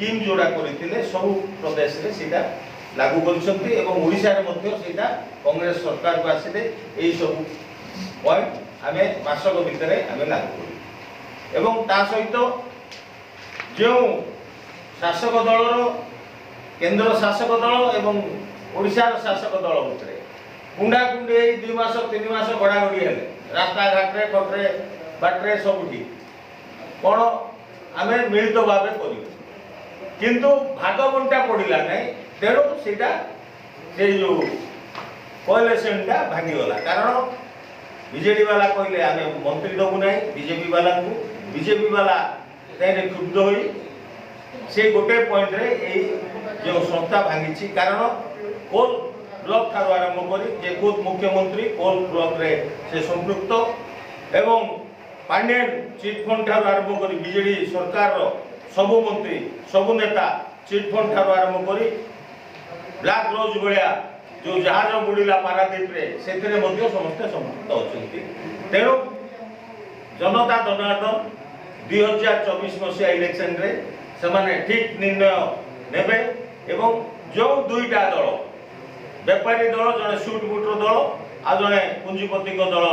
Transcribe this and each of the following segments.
scheme जोड़ा करते सब प्रदेश रे सीधा लागू करछंती एवं ओडिशा रे मध्य सीधा कांग्रेस सरकार को आसीले एई सब पॉइंट आमे मासक भितरे आमे लागू करू एवं ता सहित जो शासक दलर केंद्र शासक दल एवं ओडिशा रो शासक दल भितरे कुंडा कुंडी 2 मास 3 मास गड़ागड़ी हेले रास्ता घाट रे कटरे बाटरे सबुठी कोन आमे मिलित भाबे करियो किंतु भाग बंटा पड़िला नै तेरो सेटा से जो कोअलिशनटा भागी गला कारण बीजेडी वाला कहले आमे मंत्री दबु नै बीजेपी वाला को बीजेपी वाला तेरे क्षुब्ध होई से गोटे पॉइंट रे एई जो संस्था भांगी कारण कोल ब्लॉक ठार आरंभ करी जे खुद मुख्यमंत्री कोल ब्लॉक रे से संपृक्त एवं पांडियन चिट फंड ठार आरंभ करी बीजेडी सरकार रो सबु मंत्री सबु नेता चिट फंड ठार आरंभ करी ब्लैक रोज भलिया जो जहाज बुड़ीला पारादीप रे सेतरे मध्य समस्त संपृक्त अछंती तेरो जनता जनार्दन 2024 मसिया इलेक्शन रे समाने ठीक निर्णय नेबे एवं जो दुईटा दल व्यापारी दल जने सुट बुटर दल आ जने पुंजीपति दल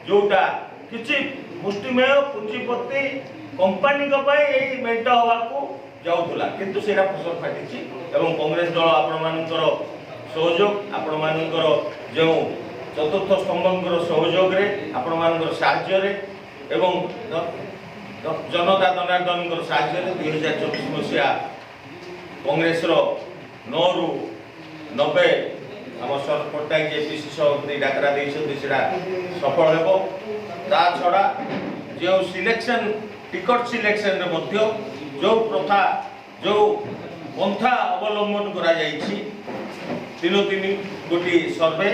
जोटा किछि मुष्टिमेय पुंजीपति कंपनी को पाई एई मेंट हवा को जाउथुला किंतु सेरा फसल फाटिछि एवं कांग्रेस दल आपण मानकर सहयोग आपण मानकर जो चतुर्थ स्तंभकर सहयोग रे आपण मानकर साहाय्य रे एवं जनता जनार्दन साहाय्य रे 2024 मसिया कांग्रेस रो 9 रु 90 आम सर पट्टनायक जेपीसी सभापति डाकरा देछा सफल हेबो ता छड़ा जो सिलेक्शन टिकट सिलेक्शन रे मध्य जो प्रथा जो पंथा अवलंबन करा जायछि 3 गोटी सर्वे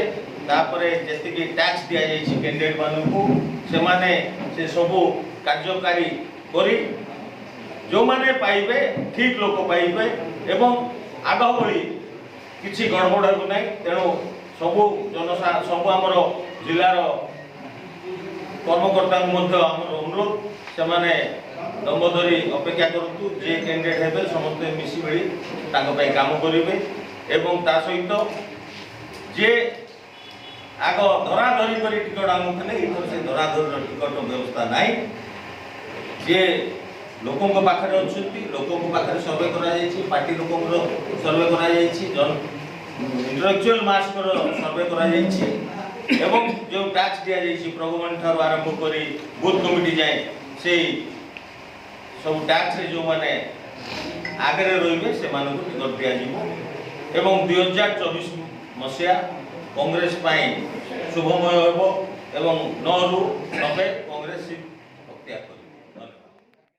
तापरे जेतिकी टैक्स दिया जायछि कैंडिडेट मानकू से माने से सब कार्यकारी करी जो माने पाइबे ठीक लोक पाइबे एवं आग भली किसी गड़बड़ हो ना तेणु सबू जनसा सब आमर जिलार कर्मकर्ता अनुरोध से माने दम धरी अपेक्षा करूँ जे कैंडिडेट हेबे समस्त मिसी मिली काम करेंगे एवं ता सहित जे आग धराधरी कर टिकट आनुले से धराधर टिकट व्यवस्था नाई जे लोकों पाखे अच्छा लोकों पाखे सर्वे कर पार्टी लोकों सर्वे कर इंटेलेक्चुअल मास सर्वे कर जो टैक्स दि जाए प्रभुमान ठार आरंभ कर बूथ कमिटी जाए से सब टैक्स रे जो माने आगे रही से टिकट दि एवं 2024 मसीहा कांग्रेस शुभमय एवं 9 रु 90 कांग्रेस